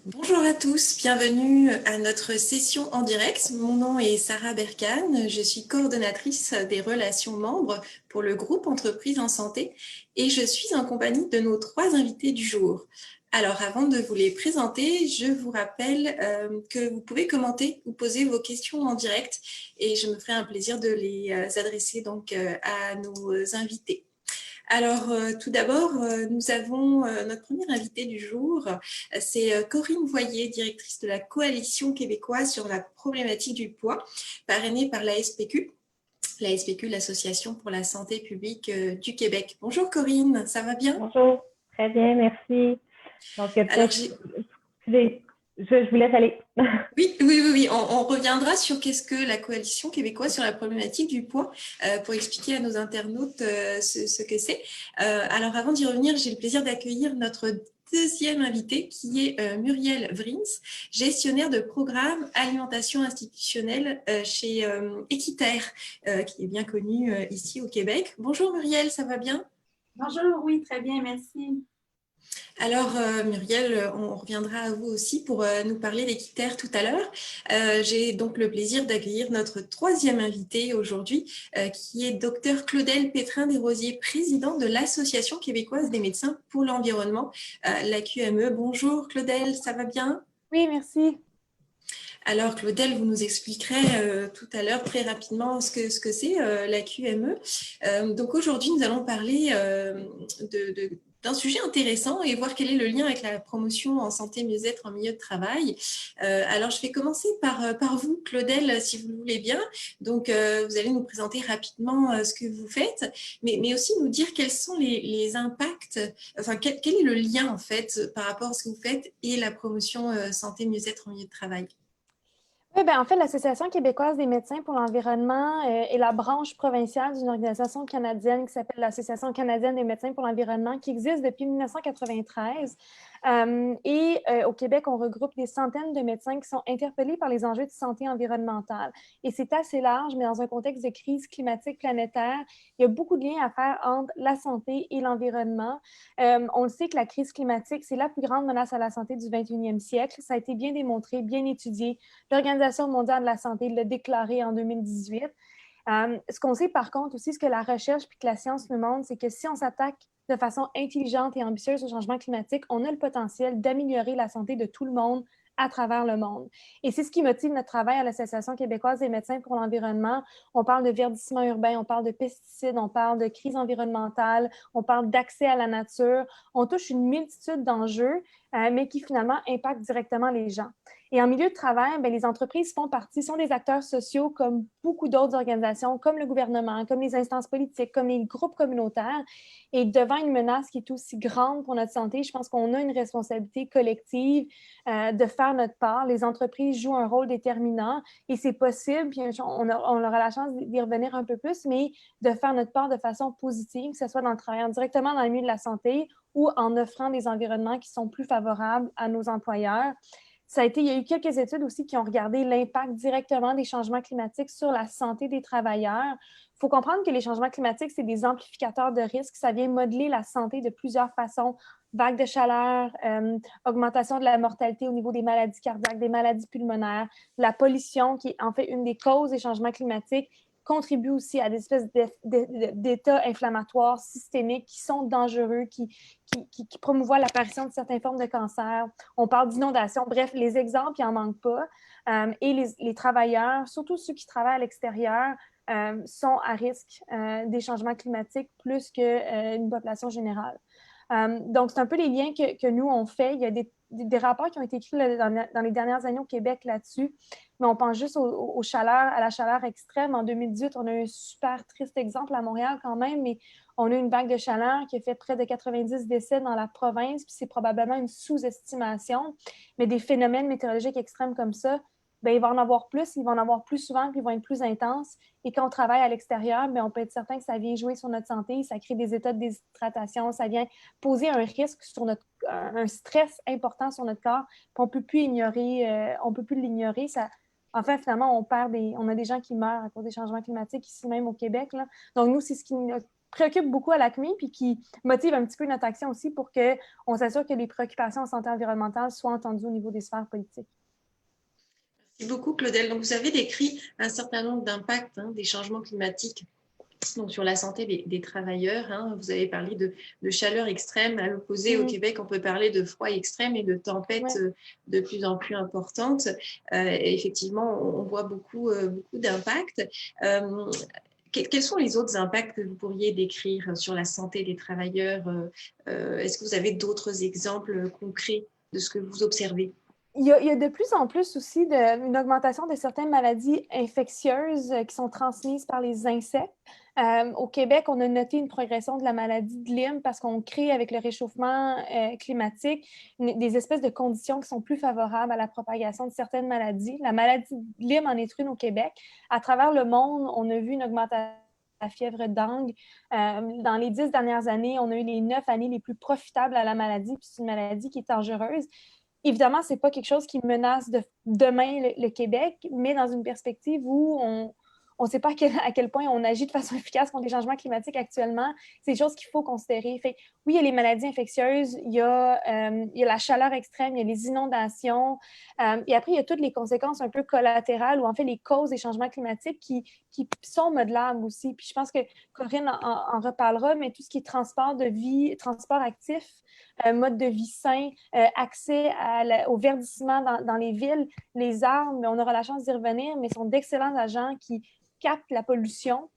Bonjour à tous, bienvenue à notre session en direct. Mon nom est Sarah Berkane, je suis coordonnatrice des relations membres pour le groupe Entreprises en santé et je suis en compagnie de nos trois invités du jour. Alors avant de vous les présenter, je vous rappelle que vous pouvez commenter ou poser vos questions en direct et je me ferai un plaisir de les adresser donc à nos invités. Alors, tout d'abord, nous avons notre première invitée du jour, c'est Corinne Voyer, directrice de la Coalition québécoise sur la problématique du poids, parrainée par la SPQ. La SPQ, l'Association pour la santé publique du Québec. Bonjour Corinne, ça va bien? Bonjour, très bien, merci. Donc, Alors, peut-être, j'ai je vous laisse aller. Oui, on reviendra sur qu'est-ce que la Coalition québécoise sur la problématique du poids pour expliquer à nos internautes ce que c'est. Alors avant d'y revenir, j'ai le plaisir d'accueillir notre deuxième invité qui est Muriel Vrins, gestionnaire de programme alimentation institutionnelle chez Équiterre, qui est bien connue ici au Québec. Bonjour Muriel, ça va bien? Bonjour, oui, très bien, merci. Alors, Muriel, on reviendra à vous aussi pour nous parler d'Équiterre tout à l'heure. J'ai donc le plaisir d'accueillir notre troisième invité aujourd'hui, qui est Dr Claudel Pétrin-Desrosiers, président de l'Association québécoise des médecins pour l'environnement, la QME. Bonjour Claudel, ça va bien? Oui, merci. Alors, Claudel, vous nous expliquerez tout à l'heure très rapidement ce que c'est la QME. Donc aujourd'hui, nous allons parler d'un sujet intéressant et voir quel est le lien avec la promotion en santé mieux-être en milieu de travail. Alors, je vais commencer par vous, Claudel, si vous le voulez bien. Donc, vous allez nous présenter rapidement ce que vous faites, mais aussi nous dire quels sont les impacts, enfin, quel est le lien, en fait, par rapport à ce que vous faites et la promotion santé mieux-être en milieu de travail. Oui, ben en fait, l'Association québécoise des médecins pour l'environnement est la branche provinciale d'une organisation canadienne qui s'appelle l'Association canadienne des médecins pour l'environnement, qui existe depuis 1993. Au Québec, on regroupe des centaines de médecins qui sont interpellés par les enjeux de santé environnementale. Et c'est assez large, mais dans un contexte de crise climatique planétaire, il y a beaucoup de liens à faire entre la santé et l'environnement. On le sait que la crise climatique, c'est la plus grande menace à la santé du 21e siècle. Ça a été bien démontré, bien étudié. L'Organisation mondiale de la santé l'a déclaré en 2018. Ce qu'on sait par contre aussi, ce que la recherche puis que la science nous montre, c'est que si on s'attaque de façon intelligente et ambitieuse au changement climatique, on a le potentiel d'améliorer la santé de tout le monde à travers le monde. Et c'est ce qui motive notre travail à l'Association québécoise des médecins pour l'environnement. On parle de verdissement urbain, on parle de pesticides, on parle de crise environnementale, on parle d'accès à la nature. On touche une multitude d'enjeux, mais qui finalement impactent directement les gens. Et en milieu de travail, bien, les entreprises font partie, sont des acteurs sociaux comme beaucoup d'autres organisations, comme le gouvernement, comme les instances politiques, comme les groupes communautaires. Et devant une menace qui est aussi grande pour notre santé, je pense qu'on a une responsabilité collective de faire notre part. Les entreprises jouent un rôle déterminant et c'est possible, puis on aura la chance d'y revenir un peu plus, mais de faire notre part de façon positive, que ce soit en travaillant directement dans le milieu de la santé ou en offrant des environnements qui sont plus favorables à nos employeurs. Il y a eu quelques études aussi qui ont regardé l'impact directement des changements climatiques sur la santé des travailleurs. Il faut comprendre que les changements climatiques, c'est des amplificateurs de risques. Ça vient modeler la santé de plusieurs façons. Vagues de chaleur, augmentation de la mortalité au niveau des maladies cardiaques, des maladies pulmonaires, la pollution, qui est en fait une des causes des changements climatiques, contribue aussi à des espèces d'états inflammatoires systémiques qui sont dangereux, qui promouvoient l'apparition de certaines formes de cancer. On parle d'inondation. Bref, les exemples, il n'en manque pas. Et les travailleurs, surtout ceux qui travaillent à l'extérieur, sont à risque des changements climatiques plus qu'une population générale. Donc, c'est un peu les liens que nous, on fait. Il y a des rapports qui ont été écrits dans les dernières années au Québec là-dessus, mais on pense juste à la chaleur extrême. En 2018, on a eu un super triste exemple à Montréal quand même, mais on a eu une vague de chaleur qui a fait près de 90 décès dans la province, puis c'est probablement une sous-estimation. Mais des phénomènes météorologiques extrêmes comme ça, bien, il va en avoir plus, il va en avoir plus souvent, puis ils vont être plus intenses. Et quand on travaille à l'extérieur, bien, on peut être certain que ça vient jouer sur notre santé, ça crée des états de déshydratation, ça vient poser un risque sur un stress important sur notre corps, puis on peut plus ignorer, on peut plus l'ignorer. En fait, finalement, on a des gens qui meurent à cause des changements climatiques ici même au Québec, là. Donc, nous, c'est ce qui préoccupe beaucoup à l'ACMI puis qui motive un petit peu notre action aussi pour qu'on s'assure que les préoccupations en santé environnementale soient entendues au niveau des sphères politiques. Merci beaucoup, Claudel. Donc, vous avez décrit un certain nombre d'impacts des changements climatiques donc, sur la santé des travailleurs. Vous avez parlé de chaleur extrême. À l'opposé, au Québec, on peut parler de froid extrême et de tempêtes de plus en plus importantes. Et effectivement, on voit beaucoup d'impacts. Quels sont les autres impacts que vous pourriez décrire sur la santé des travailleurs? Est-ce que vous avez d'autres exemples concrets de ce que vous observez? Il y a de plus en plus aussi une augmentation de certaines maladies infectieuses qui sont transmises par les insectes. Au Québec, on a noté une progression de la maladie de Lyme parce qu'on crée avec le réchauffement climatique des espèces de conditions qui sont plus favorables à la propagation de certaines maladies. La maladie de Lyme en est une au Québec. À travers le monde, on a vu une augmentation de la fièvre dengue. Dans les 10 dernières années, on a eu les 9 années les plus profitables à la maladie, puis c'est une maladie qui est dangereuse. Évidemment, ce n'est pas quelque chose qui menace demain le Québec, mais dans une perspective où on ne sait pas à quel point on agit de façon efficace contre les changements climatiques actuellement. C'est des choses qu'il faut considérer. Fait, oui, il y a les maladies infectieuses, il y a la chaleur extrême, il y a les inondations. Et après, il y a toutes les conséquences un peu collatérales ou en fait les causes des changements climatiques qui sont modelables aussi. Puis je pense que Corinne en reparlera, mais tout ce qui est transport de vie, transport actif, mode de vie sain, accès au verdissement dans les villes, les arbres, on aura la chance d'y revenir, mais sont d'excellents agents qui captent la pollution.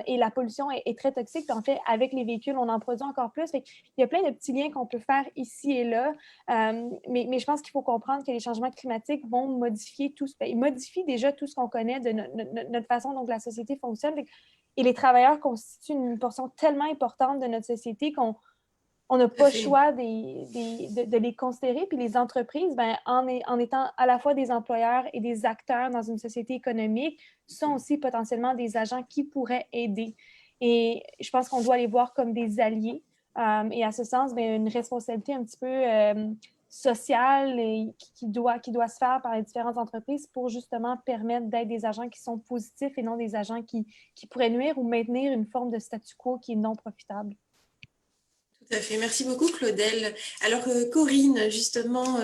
Et la pollution est très toxique. Puis en fait, avec les véhicules, on en produit encore plus. Fait il y a plein de petits liens qu'on peut faire ici et là. Mais je pense qu'il faut comprendre que les changements climatiques vont modifier tout. Ils modifient déjà tout ce qu'on connaît de notre façon dont la société fonctionne. Et les travailleurs constituent une portion tellement importante de notre société qu'on n'a pas le choix de les considérer. Puis les entreprises, en étant à la fois des employeurs et des acteurs dans une société économique, sont aussi potentiellement des agents qui pourraient aider. Et je pense qu'on doit les voir comme des alliés. Et à ce sens, une responsabilité un petit peu sociale et qui doit se faire par les différentes entreprises pour justement permettre d'être des agents qui sont positifs et non des agents qui pourraient nuire ou maintenir une forme de statu quo qui est non profitable. Tout à fait. Merci beaucoup, Claudel. Alors, Corinne, justement,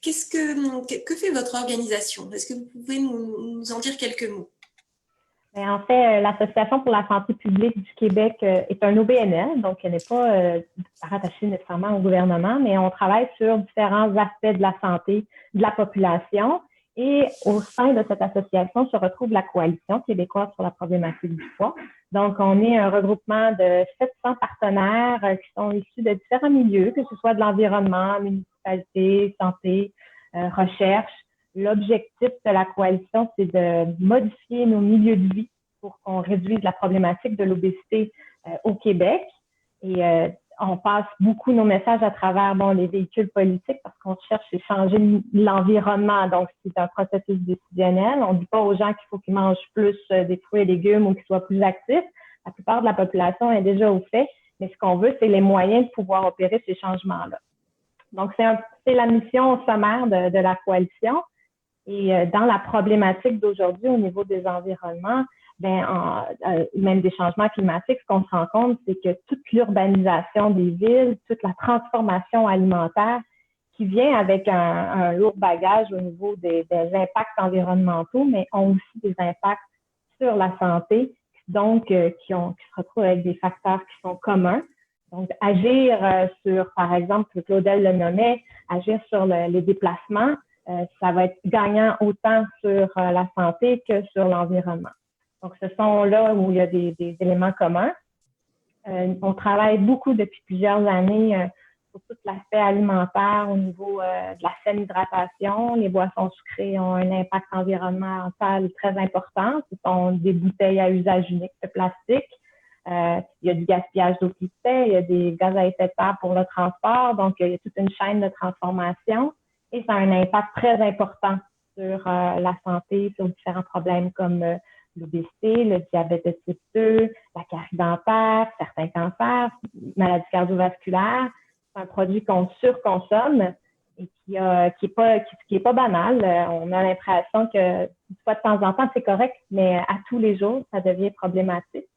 que fait votre organisation? Est-ce que vous pouvez nous en dire quelques mots? En fait, l'Association pour la santé publique du Québec est un OBNL, donc elle n'est pas rattachée nécessairement au gouvernement, mais on travaille sur différents aspects de la santé de la population. Et au sein de cette association se retrouve la Coalition québécoise sur la problématique du foie. Donc, on est un regroupement de 700 partenaires qui sont issus de différents milieux, que ce soit de l'environnement, municipalité, santé, recherche. L'objectif de la coalition, c'est de modifier nos milieux de vie pour qu'on réduise la problématique de l'obésité au Québec. Et on passe beaucoup nos messages à travers les véhicules politiques parce qu'on cherche à changer l'environnement. Donc, c'est un processus décisionnel. On ne dit pas aux gens qu'il faut qu'ils mangent plus des fruits et légumes ou qu'ils soient plus actifs. La plupart de la population est déjà au fait, mais ce qu'on veut, c'est les moyens de pouvoir opérer ces changements-là. Donc, c'est la mission sommaire de la coalition. Et dans la problématique d'aujourd'hui au niveau des environnements, même des changements climatiques, ce qu'on se rend compte, c'est que toute l'urbanisation des villes, toute la transformation alimentaire qui vient avec un lourd bagage au niveau des impacts environnementaux, mais ont aussi des impacts sur la santé, donc qui se retrouvent avec des facteurs qui sont communs. Donc, agir sur, par exemple, Claudel le nommait, agir sur les déplacements, ça va être gagnant autant sur la santé que sur l'environnement. Donc, ce sont là où il y a des éléments communs. On travaille beaucoup depuis plusieurs années sur tout l'aspect alimentaire au niveau de la saine hydratation. Les boissons sucrées ont un impact environnemental très important. Ce sont des bouteilles à usage unique de plastique. Il y a du gaspillage d'eau qui se fait, il y a des gaz à effet de serre pour le transport. Donc, il y a toute une chaîne de transformation. Et ça a un impact très important sur la santé, sur différents problèmes comme l'obésité, le diabète de type 2, la carie dentaire, certains cancers, maladies cardiovasculaires. C'est un produit qu'on surconsomme et qui est pas banal. On a l'impression que, soit de temps en temps, c'est correct, mais à tous les jours, ça devient problématique.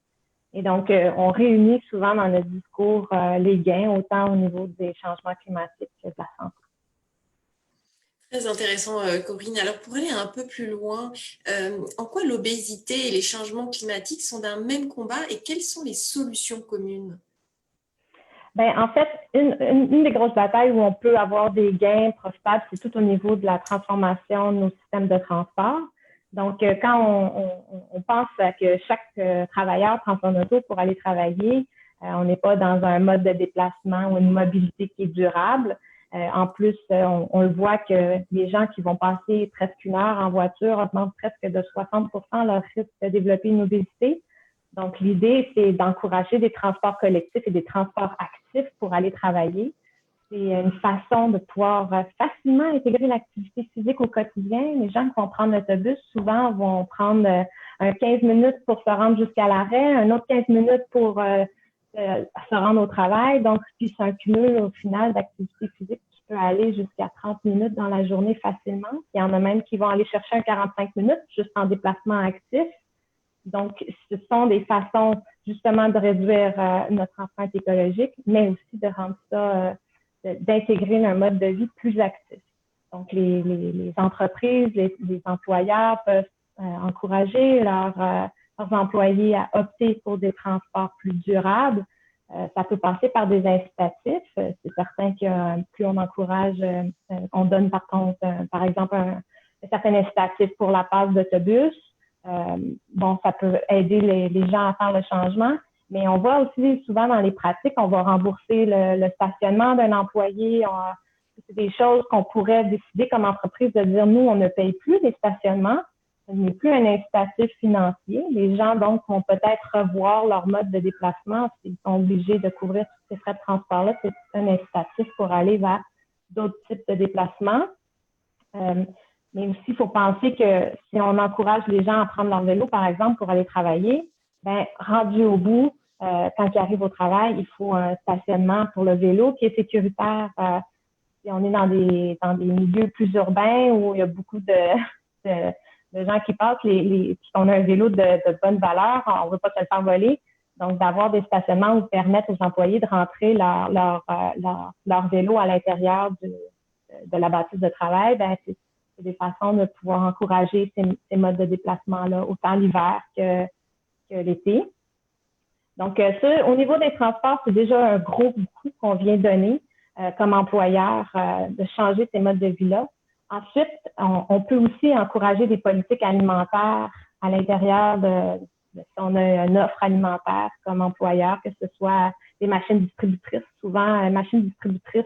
Et donc, on réunit souvent dans notre discours les gains, autant au niveau des changements climatiques que de la santé. Très intéressant, Corinne. Alors, pour aller un peu plus loin, en quoi l'obésité et les changements climatiques sont d'un même combat et quelles sont les solutions communes? Ben, en fait, une des grosses batailles où on peut avoir des gains profitables, c'est tout au niveau de la transformation de nos systèmes de transport. Donc, quand on pense à que chaque travailleur prend son auto pour aller travailler, on n'est pas dans un mode de déplacement ou une mobilité qui est durable. En plus, on le voit que les gens qui vont passer presque 1 heure en voiture augmentent presque de 60% leur risque de développer une obésité. Donc, l'idée, c'est d'encourager des transports collectifs et des transports actifs pour aller travailler. C'est une façon de pouvoir facilement intégrer l'activité physique au quotidien. Les gens qui vont prendre l'autobus, souvent, vont prendre un 15 minutes pour se rendre jusqu'à l'arrêt, un autre 15 minutes pour se rendre au travail. Donc, puis c'est un cumul au final d'activité physique qui peut aller jusqu'à 30 minutes dans la journée facilement. Il y en a même qui vont aller chercher un 45 minutes juste en déplacement actif. Donc, ce sont des façons justement de réduire notre empreinte écologique, mais aussi de rendre ça, d'intégrer un mode de vie plus actif. Donc, les entreprises, les employeurs peuvent encourager leurs employés à opter pour des transports plus durables. Ça peut passer par des incitatifs. C'est certain que plus on encourage, on donne par contre, par exemple, un certain incitatif pour la passe d'autobus. Bon, ça peut aider les gens à faire le changement, mais on voit aussi souvent dans les pratiques, on va rembourser le stationnement d'un employé. C'est des choses qu'on pourrait décider comme entreprise de dire, nous, on ne paye plus les stationnements, ce n'est plus un incitatif financier. Les gens, donc, vont peut-être revoir leur mode de déplacement s'ils sont obligés de couvrir tous ces frais de transport-là. C'est un incitatif pour aller vers d'autres types de déplacements. Mais aussi, il faut penser que si on encourage les gens à prendre leur vélo, par exemple, pour aller travailler, ben, rendu au bout, quand ils arrivent au travail, il faut un stationnement pour le vélo qui est sécuritaire. Si on est dans des milieux plus urbains où il y a beaucoup de gens qui passent, si on a un vélo de bonne valeur, on ne veut pas se le faire voler. Donc, d'avoir des stationnements où permettre aux employés de rentrer leur vélo à l'intérieur de la bâtisse de travail, ben, c'est des façons de pouvoir encourager ces modes de déplacement-là, autant l'hiver que l'été. Donc, ça, au niveau des transports, c'est déjà un gros coup qu'on vient donner comme employeur de changer ces modes de vie-là. Ensuite, on peut aussi encourager des politiques alimentaires à l'intérieur si on a une offre alimentaire comme employeur, que ce soit des machines distributrices. Souvent, machines distributrices,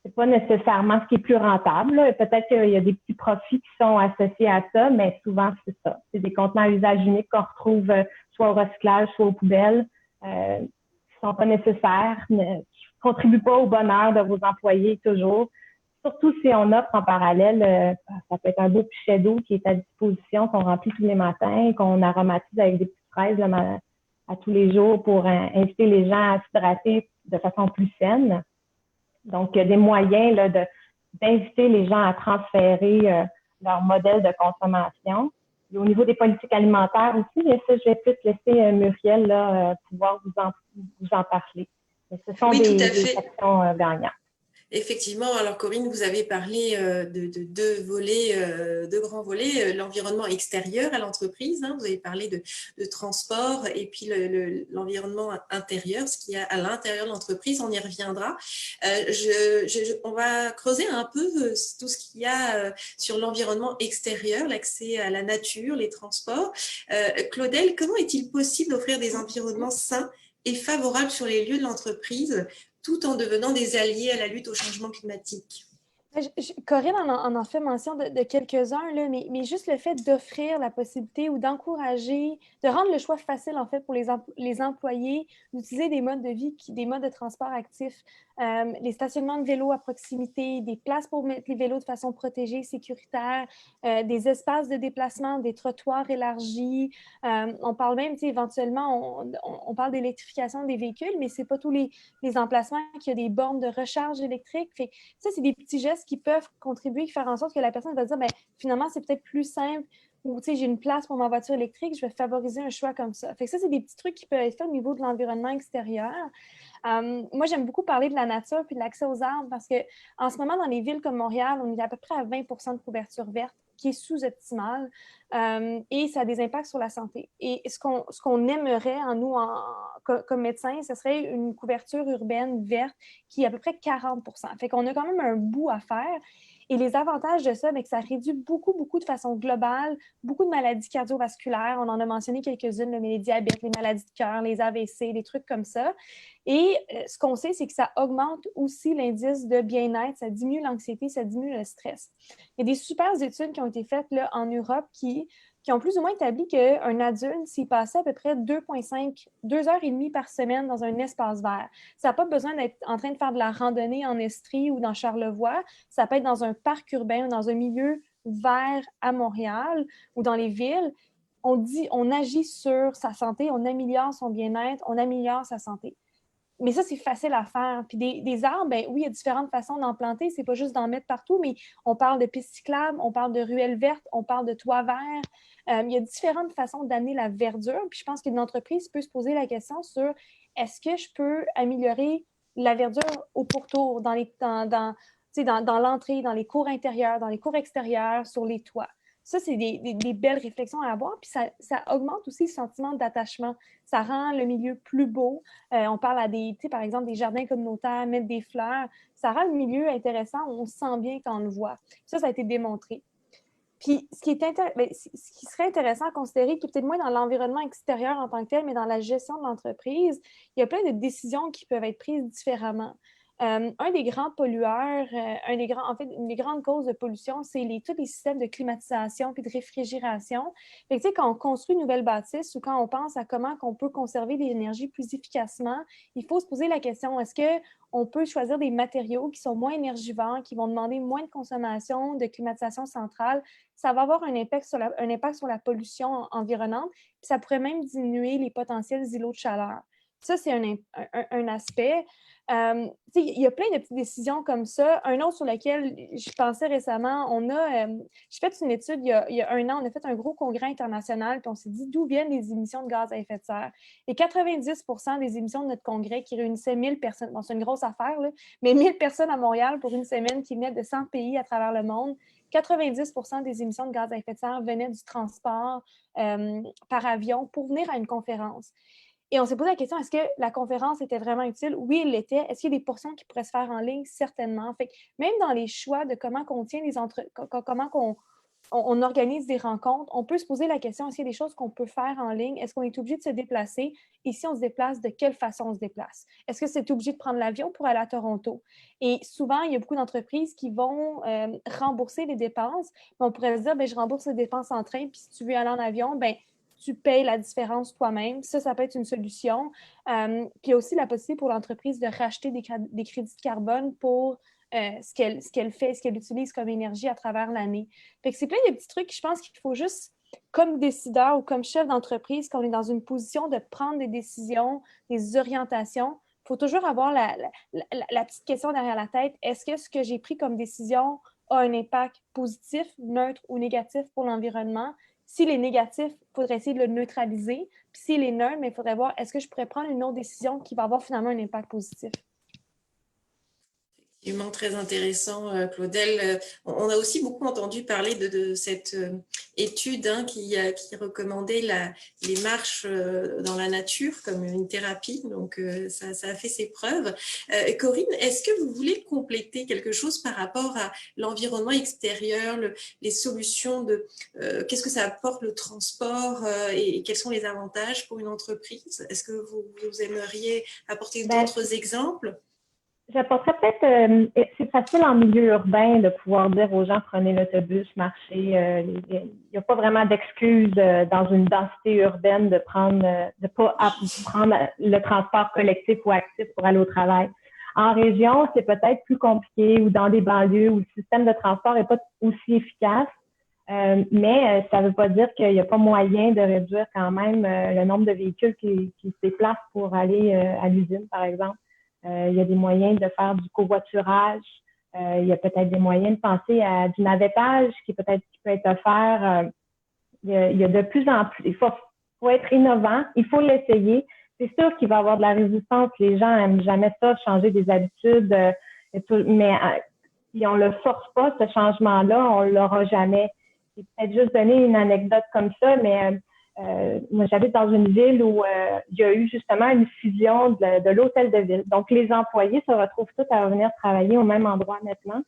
c'est pas nécessairement ce qui est plus rentable. Peut-être qu'il y a des petits profits qui sont associés à ça, mais souvent, c'est ça. C'est des contenants à usage unique qu'on retrouve soit au recyclage, soit aux poubelles, qui sont pas nécessaires, qui contribuent pas au bonheur de vos employés toujours. Surtout si on offre en parallèle, ça peut être un beau pichet d'eau qui est à disposition, qu'on remplit tous les matins et qu'on aromatise avec des petites fraises à tous les jours pour inciter les gens à s'hydrater de façon plus saine. Donc, il y a des moyens là, d'inviter les gens à transférer leur modèle de consommation. Et au niveau des politiques alimentaires aussi, bien ça, je vais peut-être laisser Muriel là, pouvoir vous en parler. Mais ce sont des actions gagnantes. Effectivement, alors Corinne, vous avez parlé de deux volets, deux grands volets, l'environnement extérieur à l'entreprise, hein, vous avez parlé de transport et puis l'environnement intérieur, ce qu'il y a à l'intérieur de l'entreprise, on y reviendra. On va creuser un peu tout ce qu'il y a sur l'environnement extérieur, l'accès à la nature, les transports. Claudel, comment est-il possible d'offrir des environnements sains et favorables sur les lieux de l'entreprise tout en devenant des alliés à la lutte au changement climatique? Corinne en fait mention de quelques-uns, là, mais juste le fait d'offrir la possibilité ou d'encourager, de rendre le choix facile en fait pour les employés d'utiliser des modes de vie, des modes de transport actifs, les stationnements de vélos à proximité, des places pour mettre les vélos de façon protégée, sécuritaire, des espaces de déplacement, des trottoirs élargis. On parle même, éventuellement, on parle d'électrification des véhicules, mais c'est pas tous les emplacements qui ont des bornes de recharge électrique. Fait, ça, c'est des petits gestes qui peuvent contribuer, faire en sorte que la personne va se dire, bien, finalement, c'est peut-être plus simple ou j'ai une place pour ma voiture électrique, je vais favoriser un choix comme ça. Fait que ça, c'est des petits trucs qui peuvent être faits au niveau de l'environnement extérieur. Moi, j'aime beaucoup parler de la nature puis de l'accès aux arbres parce qu'en ce moment, dans les villes comme Montréal, on est à peu près à 20 % de couverture verte, qui est sous-optimale, et ça a des impacts sur la santé. Et ce qu'on aimerait en nous, comme médecins, ce serait une couverture urbaine verte qui est à peu près 40 %. Fait qu'on a quand même un bout à faire. Et les avantages de ça, c'est que ça réduit beaucoup, beaucoup de façon globale, beaucoup de maladies cardiovasculaires. On en a mentionné quelques-unes, mais les diabètes, les maladies de cœur, les AVC, des trucs comme ça. Et ce qu'on sait, c'est que ça augmente aussi l'indice de bien-être, ça diminue l'anxiété, ça diminue le stress. Il y a des super études qui ont été faites là, en Europe qui ont plus ou moins établi qu'un adulte, s'il passait à peu près 2 heures et demie par semaine dans un espace vert, ça n'a pas besoin d'être en train de faire de la randonnée en Estrie ou dans Charlevoix, ça peut être dans un parc urbain ou dans un milieu vert à Montréal ou dans les villes. On agit sur sa santé, on améliore son bien-être, on améliore sa santé. Mais ça, c'est facile à faire. Puis des arbres, ben oui, il y a différentes façons d'en planter. C'est pas juste d'en mettre partout, mais on parle de pistes cyclables, on parle de ruelles vertes, on parle de toits verts. Il y a différentes façons d'amener la verdure. Puis je pense qu'une entreprise peut se poser la question sur est-ce que je peux améliorer la verdure au pourtour, dans l'entrée, dans les cours intérieurs, dans les cours extérieurs, sur les toits. Ça, c'est des belles réflexions à avoir. Puis ça augmente aussi le sentiment d'attachement. Ça rend le milieu plus beau. On parle à par exemple, des jardins communautaires, mettre des fleurs. Ça rend le milieu intéressant. On se sent bien quand on le voit. Ça a été démontré. Puis, ce qui serait intéressant à considérer, qui est peut-être moins dans l'environnement extérieur en tant que tel, mais dans la gestion de l'entreprise, il y a plein de décisions qui peuvent être prises différemment. Un des grands pollueurs, une des grandes causes de pollution, c'est tous les systèmes de climatisation puis de réfrigération. Fait que, quand on construit une nouvelle bâtisse ou quand on pense à comment on peut conserver l'énergie plus efficacement, il faut se poser la question, est-ce qu'on peut choisir des matériaux qui sont moins énergivores, qui vont demander moins de consommation de climatisation centrale? Ça va avoir un impact sur la pollution environnante, puis ça pourrait même diminuer les potentiels îlots de chaleur. Ça, c'est un aspect. Il y a plein de petites décisions comme ça. Un autre sur lequel je pensais récemment, j'ai fait une étude il y a 1 an, on a fait un gros congrès international, puis on s'est dit d'où viennent les émissions de gaz à effet de serre. Et 90 % des émissions de notre congrès qui réunissait 1000 personnes, bon, c'est une grosse affaire, là, mais 1000 personnes à Montréal pour une semaine qui venaient de 100 pays à travers le monde, 90 % des émissions de gaz à effet de serre venaient du transport par avion pour venir à une conférence. Et on s'est posé la question, est-ce que la conférence était vraiment utile? Oui, elle l'était. Est-ce qu'il y a des portions qui pourraient se faire en ligne? Certainement. Fait que même dans les choix de comment on tient comment on organise des rencontres, on peut se poser la question, est-ce qu'il y a des choses qu'on peut faire en ligne? Est-ce qu'on est obligé de se déplacer? Et si on se déplace, de quelle façon on se déplace? Est-ce que c'est obligé de prendre l'avion pour aller à Toronto? Et souvent, il y a beaucoup d'entreprises qui vont rembourser les dépenses. Mais on pourrait se dire, je rembourse les dépenses en train, puis si tu veux aller en avion, tu payes la différence toi-même. Ça peut être une solution. Puis il y a aussi la possibilité pour l'entreprise de racheter des crédits de carbone pour ce qu'elle fait, ce qu'elle utilise comme énergie à travers l'année. Fait que c'est plein de petits trucs. Je pense qu'il faut juste, comme décideur ou comme chef d'entreprise, quand on est dans une position de prendre des décisions, des orientations, il faut toujours avoir la petite question derrière la tête. Est-ce que ce que j'ai pris comme décision a un impact positif, neutre ou négatif pour l'environnement? S'il est négatif, il faudrait essayer de le neutraliser. Puis s'il est neutre, il faudrait voir est-ce que je pourrais prendre une autre décision qui va avoir finalement un impact positif. Effectivement, très intéressant, Claudel. On a aussi beaucoup entendu parler de cette étude qui recommandait les marches dans la nature comme une thérapie. Donc, ça a fait ses preuves. Corinne, est-ce que vous voulez compléter quelque chose par rapport à l'environnement extérieur, les solutions qu'est-ce que ça apporte le transport et quels sont les avantages pour une entreprise? Est-ce que vous aimeriez apporter d'autres exemples? J'apporterais peut-être, c'est facile en milieu urbain de pouvoir dire aux gens prenez l'autobus, marchez. Il n'y a pas vraiment d'excuse dans une densité urbaine de pas prendre le transport collectif ou actif pour aller au travail. En région, c'est peut-être plus compliqué ou dans des banlieues où le système de transport n'est pas aussi efficace. Mais ça ne veut pas dire qu'il n'y a pas moyen de réduire quand même le nombre de véhicules qui se déplacent pour aller à l'usine, par exemple. Il y a des moyens de faire du covoiturage. Il y a peut-être des moyens de penser à du navettage qui peut être offert il y a de plus en plus, il faut être innovant, il faut l'essayer. C'est sûr qu'il va y avoir de la résistance. Les gens n'aiment jamais ça, changer des habitudes, mais si on ne le force pas, ce changement-là, on ne l'aura jamais. Je vais peut-être juste donner une anecdote comme ça, mais moi, j'habite dans une ville où il y a eu justement une fusion de l'hôtel de ville. Donc, les employés se retrouvent tous à revenir travailler au même endroit maintenant.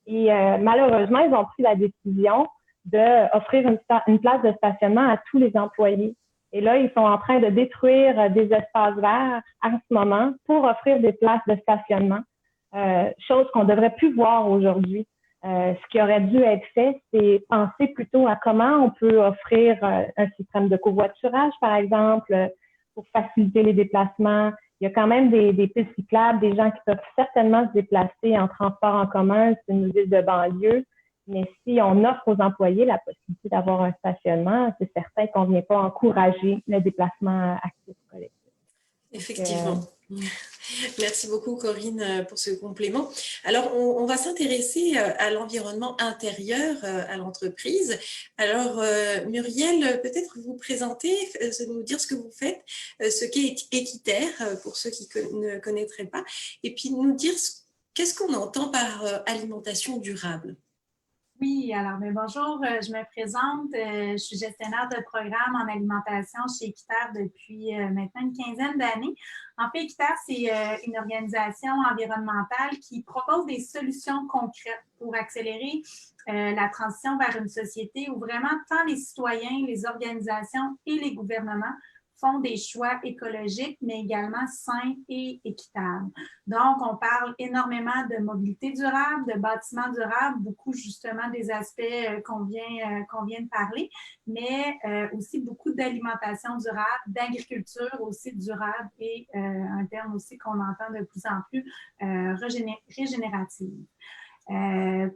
Et malheureusement, ils ont pris la décision d'offrir une place de stationnement à tous les employés. Et là, ils sont en train de détruire des espaces verts en ce moment pour offrir des places de stationnement, chose qu'on ne devrait plus voir aujourd'hui. Ce qui aurait dû être fait, c'est penser plutôt à comment on peut offrir un système de covoiturage, par exemple, pour faciliter les déplacements. Il y a quand même des pistes cyclables, des gens qui peuvent certainement se déplacer en transport en commun, c'est une ville de banlieue. Mais si on offre aux employés la possibilité d'avoir un stationnement, c'est certain qu'on ne vient pas encourager le déplacement actif collectif. Effectivement. Merci beaucoup, Corinne, pour ce complément. Alors, on va s'intéresser à l'environnement intérieur à l'entreprise. Alors, Muriel, peut-être vous présenter, nous dire ce que vous faites, ce qu'est Équiterre, pour ceux qui ne connaîtraient pas, et puis nous dire qu'est-ce qu'on entend par alimentation durable. Oui, alors, bonjour, je me présente. Je suis gestionnaire de programme en alimentation chez Équiterre depuis maintenant une quinzaine d'années. En fait, Équiterre, c'est une organisation environnementale qui propose des solutions concrètes pour accélérer la transition vers une société où vraiment tant les citoyens, les organisations et les gouvernements font des choix écologiques, mais également sains et équitables. Donc, on parle énormément de mobilité durable, de bâtiment durable, beaucoup justement des aspects qu'on vient de parler, mais aussi beaucoup d'alimentation durable, d'agriculture aussi durable et un terme aussi qu'on entend de plus en plus, régénérative.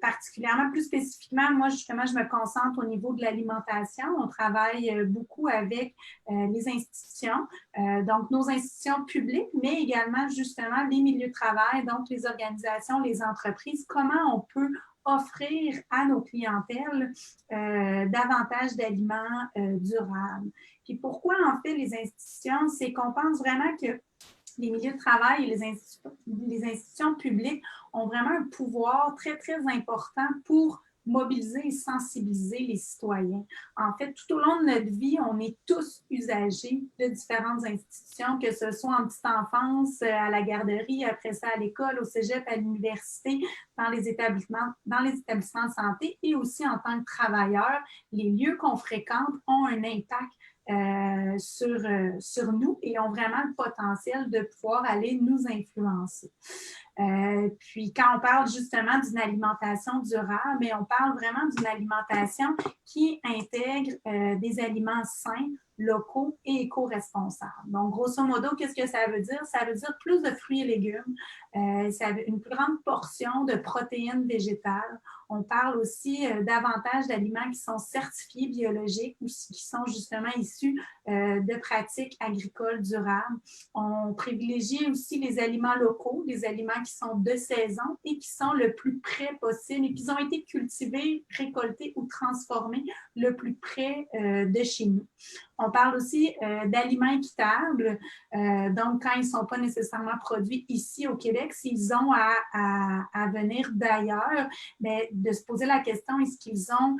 Particulièrement, plus spécifiquement, moi, justement, je me concentre au niveau de l'alimentation. On travaille beaucoup avec les institutions, donc nos institutions publiques, mais également, justement, les milieux de travail, donc les organisations, les entreprises. Comment on peut offrir à nos clientèles davantage d'aliments durables. Puis pourquoi, en fait, les institutions? C'est qu'on pense vraiment que les milieux de travail et les institutions publiques ont vraiment un pouvoir très, très important pour mobiliser et sensibiliser les citoyens. En fait, tout au long de notre vie, on est tous usagers de différentes institutions, que ce soit en petite enfance, à la garderie, après ça à l'école, au cégep, à l'université, dans les établissements de santé et aussi en tant que travailleurs. Les lieux qu'on fréquente ont un impact sur nous et ont vraiment le potentiel de pouvoir aller nous influencer. Puis quand on parle justement d'une alimentation durable, mais on parle vraiment d'une alimentation qui intègre des aliments sains, locaux et éco-responsables. Donc, grosso modo, qu'est-ce que ça veut dire? Ça veut dire plus de fruits et légumes, une plus grande portion de protéines végétales. On parle aussi davantage d'aliments qui sont certifiés biologiques ou qui sont justement issus de pratiques agricoles durables. On privilégie aussi les aliments locaux, les aliments qui sont de saison et qui sont le plus près possible et qui ont été cultivés, récoltés ou transformés le plus près de chez nous. On parle aussi d'aliments équitables, donc quand ils ne sont pas nécessairement produits ici au Québec, s'ils ont à venir d'ailleurs, bien, de se poser la question, est-ce qu'ils ont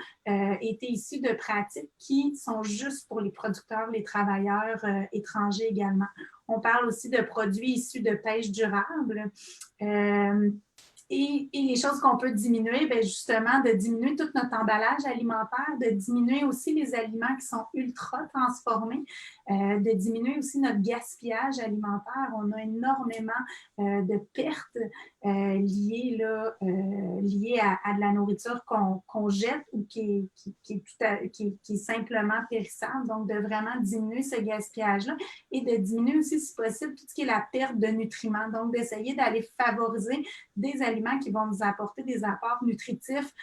été issus de pratiques qui sont juste pour les producteurs, les travailleurs étrangers également. On parle aussi de produits issus de pêche durable. Et les choses qu'on peut diminuer, bien justement, de diminuer tout notre emballage alimentaire, de diminuer aussi les aliments qui sont ultra transformés, de diminuer aussi notre gaspillage alimentaire. On a énormément de pertes liées à de la nourriture qu'on jette ou qui est simplement périssable. Donc, de vraiment diminuer ce gaspillage-là et de diminuer aussi, si possible, tout ce qui est la perte de nutriments. Donc, d'essayer d'aller favoriser des aliments qui vont nous apporter des apports nutritifs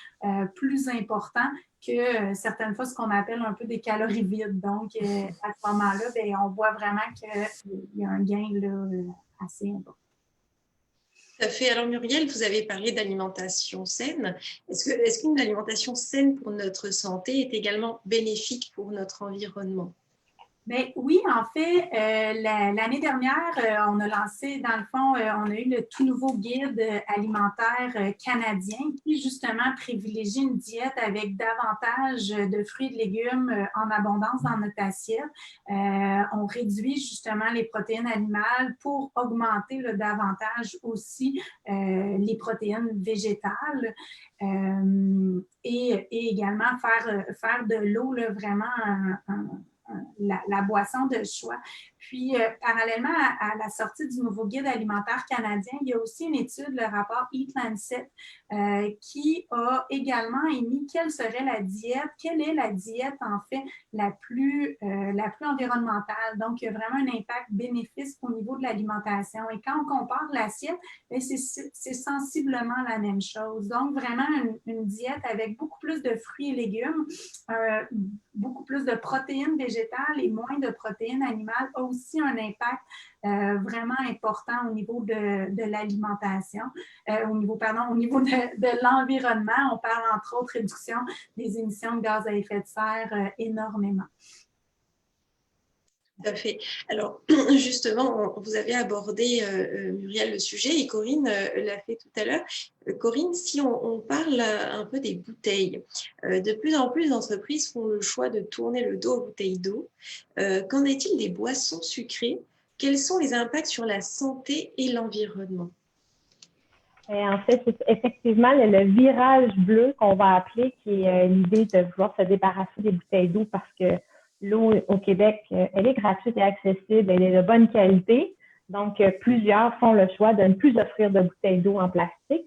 plus importants que certaines fois ce qu'on appelle un peu des calories vides. Donc, à ce moment-là, bien, on voit vraiment qu'il y a un gain là, assez important. Tout à fait. Alors Muriel, vous avez parlé d'alimentation saine. Est-ce qu'une alimentation saine pour notre santé est également bénéfique pour notre environnement? Bien, oui, en fait, l'année dernière, on a lancé, dans le fond, on a eu le tout nouveau guide alimentaire canadien qui, justement, privilégie une diète avec davantage de fruits et de légumes en abondance dans notre assiette. On réduit, justement, les protéines animales pour augmenter davantage aussi les protéines végétales et également faire de l'eau vraiment la boisson de choix. Puis, parallèlement à la sortie du nouveau guide alimentaire canadien, il y a aussi une étude, le rapport Eat Lancet, qui a également émis quelle serait la diète, quelle est la diète, en fait, la plus environnementale. Donc, il y a vraiment un impact bénéfice au niveau de l'alimentation. Et quand on compare l'assiette, c'est sensiblement la même chose. Donc, vraiment une diète avec beaucoup plus de fruits et légumes, beaucoup plus de protéines végétales et moins de protéines animales a aussi un impact vraiment important au niveau de l'alimentation, au niveau de l'environnement. On parle entre autres réduction des émissions de gaz à effet de serre énormément. Tout à fait. Alors, justement, vous avez abordé, Muriel, le sujet et Corinne l'a fait tout à l'heure. Corinne, si on parle un peu des bouteilles, de plus en plus d'entreprises font le choix de tourner le dos aux bouteilles d'eau. Qu'en est-il des boissons sucrées? Quels sont les impacts sur la santé et l'environnement? En fait, c'est effectivement le virage bleu qu'on va appeler, qui est l'idée de vouloir se débarrasser des bouteilles d'eau parce que l'eau au Québec, elle est gratuite et accessible, elle est de bonne qualité. Donc, plusieurs font le choix de ne plus offrir de bouteilles d'eau en plastique.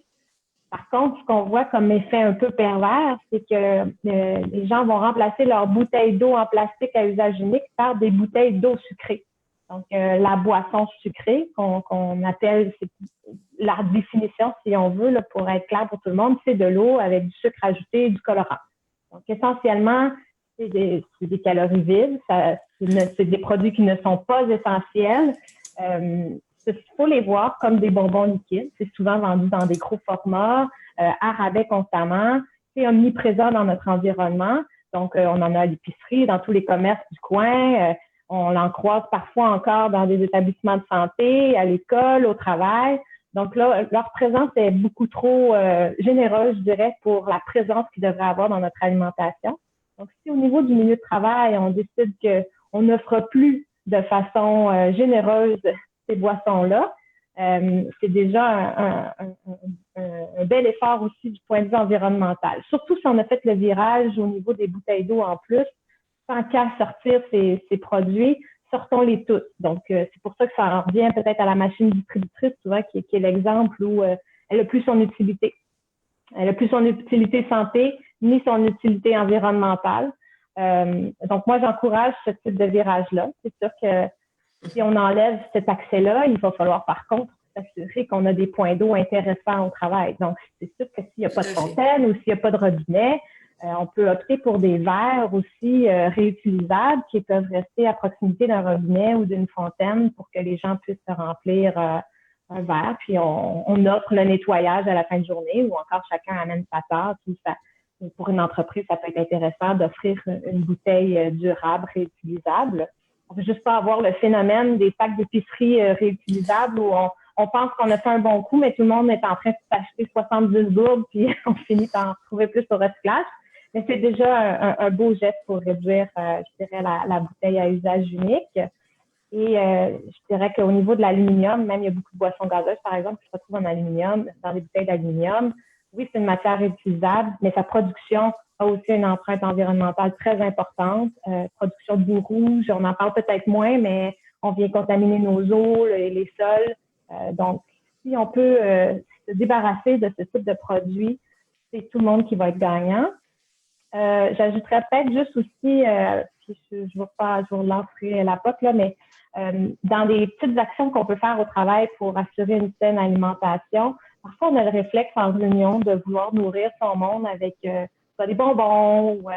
Par contre, ce qu'on voit comme effet un peu pervers, c'est que les gens vont remplacer leurs bouteilles d'eau en plastique à usage unique par des bouteilles d'eau sucrée. Donc, la boisson sucrée, qu'on appelle, la définition, si on veut, là, pour être clair pour tout le monde, c'est de l'eau avec du sucre ajouté et du colorant. Donc, essentiellement, c'est des calories vides, c'est des produits qui ne sont pas essentiels. Il faut les voir comme des bonbons liquides. C'est souvent vendu dans des gros formats, à rabais constamment. C'est omniprésent dans notre environnement. Donc, on en a à l'épicerie, dans tous les commerces du coin. On l'en croise parfois encore dans des établissements de santé, à l'école, au travail. Donc là, leur présence est beaucoup trop généreuse, je dirais, pour la présence qu'ils devraient avoir dans notre alimentation. Donc, si au niveau du milieu de travail, on décide qu'on n'offre plus de façon généreuse ces boissons-là, c'est déjà un bel effort aussi du point de vue environnemental. Surtout si on a fait le virage au niveau des bouteilles d'eau en plus, tant qu'à sortir ces produits, sortons-les tous. Donc, c'est pour ça que ça en revient peut-être à la machine distributrice, souvent, qui est l'exemple où elle n'a plus son utilité. Elle n'a plus son utilité santé, ni son utilité environnementale. Donc, moi, j'encourage ce type de virage-là. C'est sûr que si on enlève cet accès-là, il va falloir, par contre, s'assurer qu'on a des points d'eau intéressants au travail. Donc, c'est sûr que s'il n'y a pas de fontaine ou s'il n'y a pas de robinet, on peut opter pour des verres aussi réutilisables qui peuvent rester à proximité d'un robinet ou d'une fontaine pour que les gens puissent se remplir un verre. Puis, on offre le nettoyage à la fin de journée ou encore chacun amène sa tasse. Pour une entreprise, ça peut être intéressant d'offrir une bouteille durable, réutilisable. On ne veut juste pas avoir le phénomène des packs d'épicerie réutilisables où on pense qu'on a fait un bon coup, mais tout le monde est en train de s'acheter 70 gourdes puis on finit par en trouver plus au recyclage. Mais c'est déjà un beau geste pour réduire, je dirais, la bouteille à usage unique. Et je dirais qu'au niveau de l'aluminium, même il y a beaucoup de boissons gazeuses, par exemple, qui se retrouvent en aluminium, dans des bouteilles d'aluminium. Oui, c'est une matière réutilisable, mais sa production a aussi une empreinte environnementale très importante. Production de boue rouge, on en parle peut-être moins, mais on vient contaminer nos eaux, les sols. Donc, si on peut se débarrasser de ce type de produit, c'est tout le monde qui va être gagnant. J'ajouterais peut-être juste aussi, puis je vous relancerai la pote, là, mais dans des petites actions qu'on peut faire au travail pour assurer une saine alimentation, parfois on a le réflexe en réunion de vouloir nourrir son monde avec des bonbons ou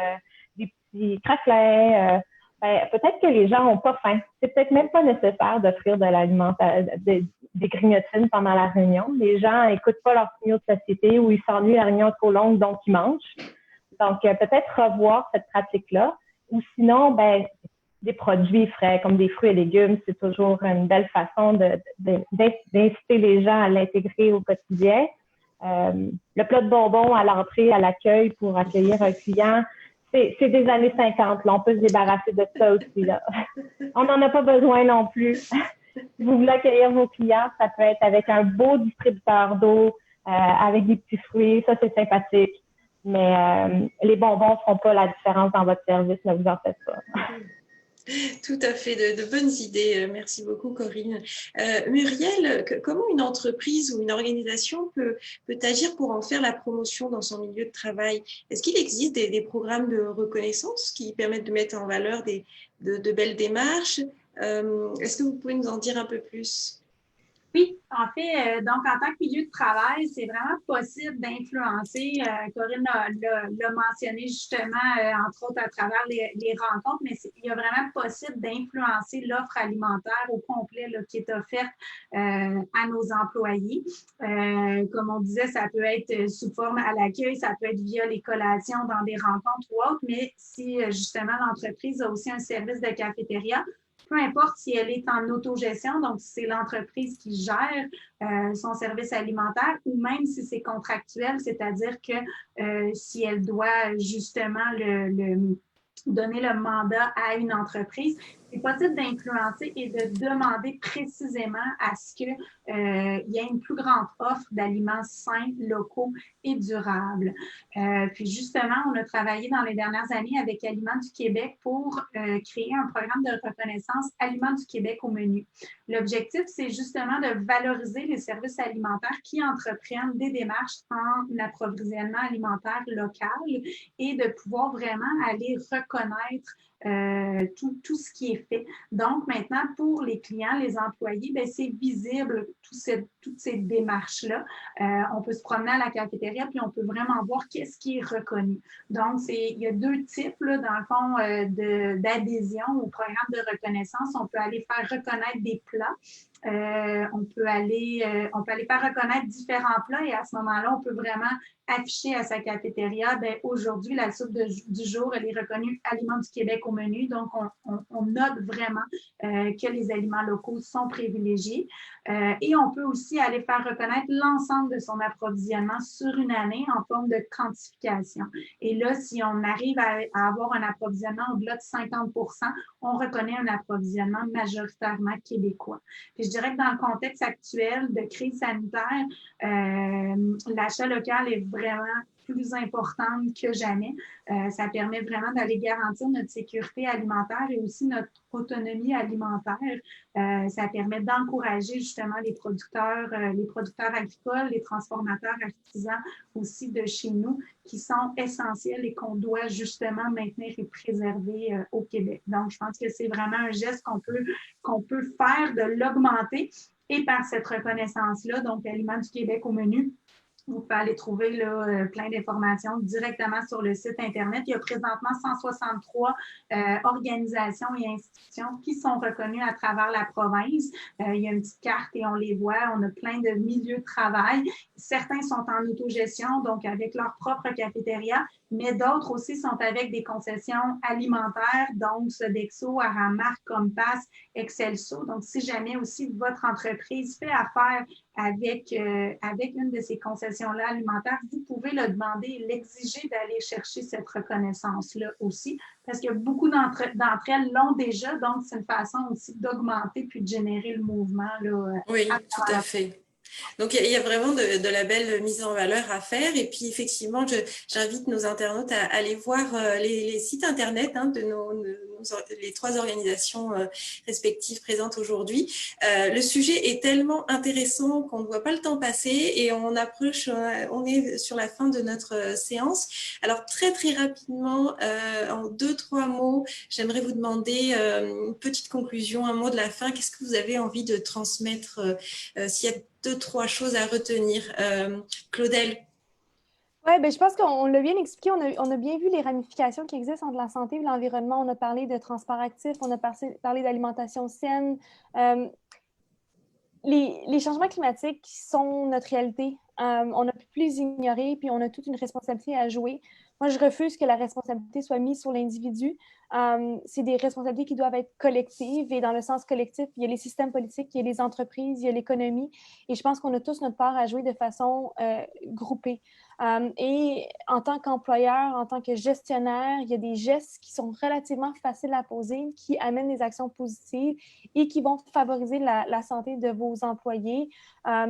des petits craquelins. peut-être que les gens n'ont pas faim. C'est peut-être même pas nécessaire d'offrir de l'alimentation, des grignotines pendant la réunion. Les gens n'écoutent pas leurs signaux de satiété ou ils s'ennuient, la réunion est trop longue, donc ils mangent. Donc, peut-être revoir cette pratique-là. Ou sinon, des produits frais comme des fruits et légumes, c'est toujours une belle façon d'inciter les gens à l'intégrer au quotidien. Le plat de bonbons à l'entrée, à l'accueil pour accueillir un client, c'est des années 50. Là, on peut se débarrasser de ça aussi. Là. On n'en a pas besoin non plus. Si vous voulez accueillir vos clients, ça peut être avec un beau distributeur d'eau, avec des petits fruits. Ça, c'est sympathique. Mais les bonbons ne feront pas la différence dans votre service, ne vous en faites pas. Tout à fait, de bonnes idées. Merci beaucoup, Corinne. Muriel, comment une entreprise ou une organisation peut agir pour en faire la promotion dans son milieu de travail? Est-ce qu'il existe des programmes de reconnaissance qui permettent de mettre en valeur de belles démarches? Est-ce que vous pouvez nous en dire un peu plus? Oui, en fait, donc en tant que milieu de travail, c'est vraiment possible d'influencer. Corinne l'a mentionné justement, entre autres à travers les rencontres, mais il y a vraiment possible d'influencer l'offre alimentaire au complet là, qui est offerte à nos employés. Comme on disait, ça peut être sous forme à l'accueil, ça peut être via les collations dans des rencontres ou autres, mais si justement l'entreprise a aussi un service de cafétéria, peu importe si elle est en autogestion, donc si c'est l'entreprise qui gère son service alimentaire ou même si c'est contractuel, c'est-à-dire que si elle doit justement donner le mandat à une entreprise, c'est possible d'influencer et de demander précisément à ce qu'il y ait une plus grande offre d'aliments sains, locaux et durables. Puis justement, on a travaillé dans les dernières années avec Aliments du Québec pour créer un programme de reconnaissance Aliments du Québec au menu. L'objectif, c'est justement de valoriser les services alimentaires qui entreprennent des démarches en approvisionnement alimentaire local et de pouvoir vraiment aller reconnaître tout ce qui est fait. Donc, maintenant, pour les clients, les employés, c'est visible toutes ces démarches-là. On peut se promener à la cafétéria, puis on peut vraiment voir qu'est-ce qui est reconnu. Donc, il y a deux types, là, dans le fond, d'adhésion au programme de reconnaissance. On peut aller faire reconnaître des plats. On peut aller faire reconnaître différents plats et à ce moment-là, on peut vraiment afficher à sa cafétéria, aujourd'hui, la soupe du jour, elle est reconnue Aliments du Québec au menu. Donc, on note vraiment que les aliments locaux sont privilégiés. Et on peut aussi aller faire reconnaître l'ensemble de son approvisionnement sur une année en forme de quantification. Et là, si on arrive à avoir un approvisionnement au-delà de 50 %, on reconnaît un approvisionnement majoritairement québécois. Puis je dirais que dans le contexte actuel de crise sanitaire, l'achat local est vraiment plus importante que jamais. Ça permet vraiment d'aller garantir notre sécurité alimentaire et aussi notre autonomie alimentaire. Ça permet d'encourager justement les producteurs agricoles, les transformateurs artisans aussi de chez nous qui sont essentiels et qu'on doit justement maintenir et préserver au Québec. Donc, je pense que c'est vraiment un geste qu'on peut faire de l'augmenter et par cette reconnaissance-là, donc Aliments du Québec au menu, vous pouvez aller trouver là, plein d'informations directement sur le site Internet. Il y a présentement 163 organisations et institutions qui sont reconnues à travers la province. Il y a une petite carte et on les voit. On a plein de milieux de travail. Certains sont en autogestion, donc avec leur propre cafétéria, mais d'autres aussi sont avec des concessions alimentaires, donc Sodexo, Aramark, Compass, Excelso. Donc, si jamais aussi votre entreprise fait affaire avec une de ces concessions-là alimentaires, vous pouvez le demander et l'exiger d'aller chercher cette reconnaissance-là aussi, parce que beaucoup d'entre elles l'ont déjà, donc c'est une façon aussi d'augmenter puis de générer le mouvement. Là, oui, tout à fait. Donc, il y a vraiment de la belle mise en valeur à faire. Et puis, effectivement, j'invite nos internautes à aller voir les sites Internet de les trois organisations respectives présentes aujourd'hui. Le sujet est tellement intéressant qu'on ne voit pas le temps passer et on est sur la fin de notre séance. Alors, très, très rapidement, en 2-3 mots, j'aimerais vous demander une petite conclusion, un mot de la fin. Qu'est-ce que vous avez envie de transmettre s'il y a 2-3 choses à retenir. Claudel. Oui, ben, je pense qu'on l'a bien expliqué, on a bien vu les ramifications qui existent entre la santé et l'environnement. On a parlé de transport actif, on a parlé d'alimentation saine. Les changements climatiques sont notre réalité. On ne peut plus les ignorer, puis on a toute une responsabilité à jouer. Moi, je refuse que la responsabilité soit mise sur l'individu. C'est des responsabilités qui doivent être collectives, et dans le sens collectif, il y a les systèmes politiques, il y a les entreprises, il y a l'économie, et je pense qu'on a tous notre part à jouer de façon groupée. Et en tant qu'employeur, en tant que gestionnaire, il y a des gestes qui sont relativement faciles à poser, qui amènent des actions positives et qui vont favoriser la santé de vos employés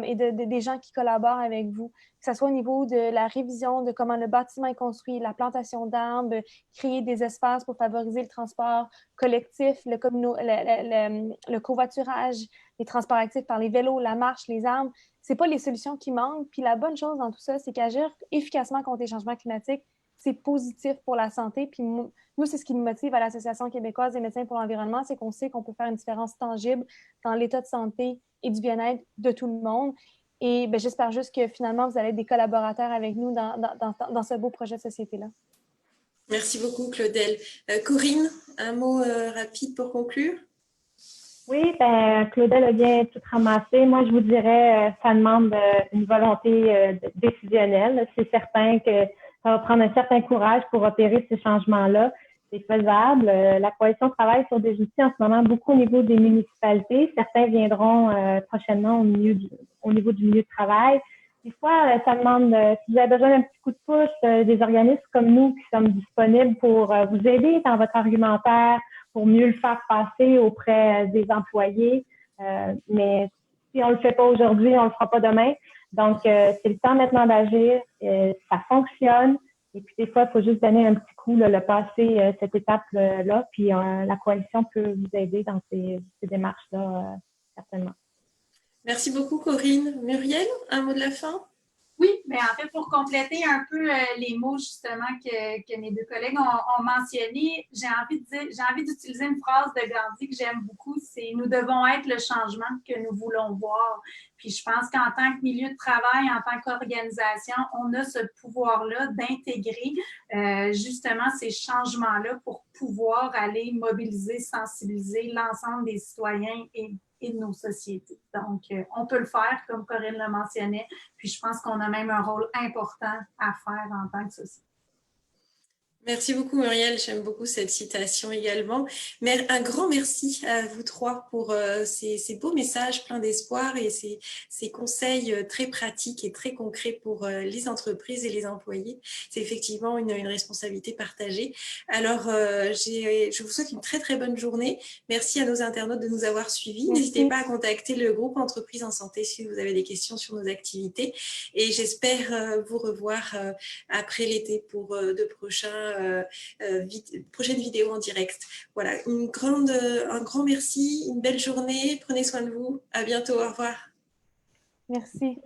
et des gens qui collaborent avec vous, que ce soit au niveau de la révision de comment le bâtiment est construit, la plantation d'arbres, créer des espaces pour favoriser le transport collectif, le covoiturage, les transports actifs par les vélos, la marche, les arbres. Ce n'est pas les solutions qui manquent. Puis la bonne chose dans tout ça, c'est qu'agir efficacement contre les changements climatiques, c'est positif pour la santé. Puis nous, c'est ce qui nous motive à l'Association québécoise des médecins pour l'environnement, c'est qu'on sait qu'on peut faire une différence tangible dans l'état de santé et du bien-être de tout le monde. Et ben, j'espère juste que finalement, vous allez être des collaborateurs avec nous dans ce beau projet de société-là. Merci beaucoup, Claudel. Corinne, un mot rapide pour conclure? Oui, ben, Claudel a bien tout ramassé. Moi, je vous dirais, ça demande une volonté décisionnelle. C'est certain que ça va prendre un certain courage pour opérer ces changements-là. C'est faisable. La coalition travaille sur des outils en ce moment, beaucoup au niveau des municipalités. Certains viendront prochainement au niveau du milieu de travail. Des fois, ça demande, si vous avez besoin d'un petit coup de pouce, des organismes comme nous qui sommes disponibles pour vous aider dans votre argumentaire, pour mieux le faire passer auprès des employés. Mais si on ne le fait pas aujourd'hui, on ne le fera pas demain. Donc, c'est le temps maintenant d'agir. Ça fonctionne. Et puis, des fois, il faut juste donner un petit coup, le passer cette étape-là. Puis, la coalition peut vous aider dans ces démarches-là, certainement. Merci beaucoup, Corinne. Muriel, un mot de la fin? Oui, mais en fait, pour compléter un peu les mots justement que mes deux collègues ont mentionnés, j'ai envie d'utiliser une phrase de Gandhi que j'aime beaucoup, c'est « Nous devons être le changement que nous voulons voir ». Puis je pense qu'en tant que milieu de travail, en tant qu'organisation, on a ce pouvoir-là d'intégrer justement ces changements-là pour pouvoir aller mobiliser, sensibiliser l'ensemble des citoyens et de nos sociétés. Donc, on peut le faire, comme Corinne le mentionnait, puis je pense qu'on a même un rôle important à faire en tant que société. Merci beaucoup, Muriel. J'aime beaucoup cette citation également. Mais un grand merci à vous trois pour ces beaux messages pleins d'espoir et ces conseils très pratiques et très concrets pour les entreprises et les employés. C'est effectivement une responsabilité partagée. Alors, je vous souhaite une très, très bonne journée. Merci à nos internautes de nous avoir suivis. N'hésitez pas à contacter le groupe Entreprises en Santé si vous avez des questions sur nos activités. Et j'espère vous revoir après l'été pour de prochaines vidéos en direct. Voilà, un grand merci, une belle journée, prenez soin de vous, à bientôt, au revoir. Merci.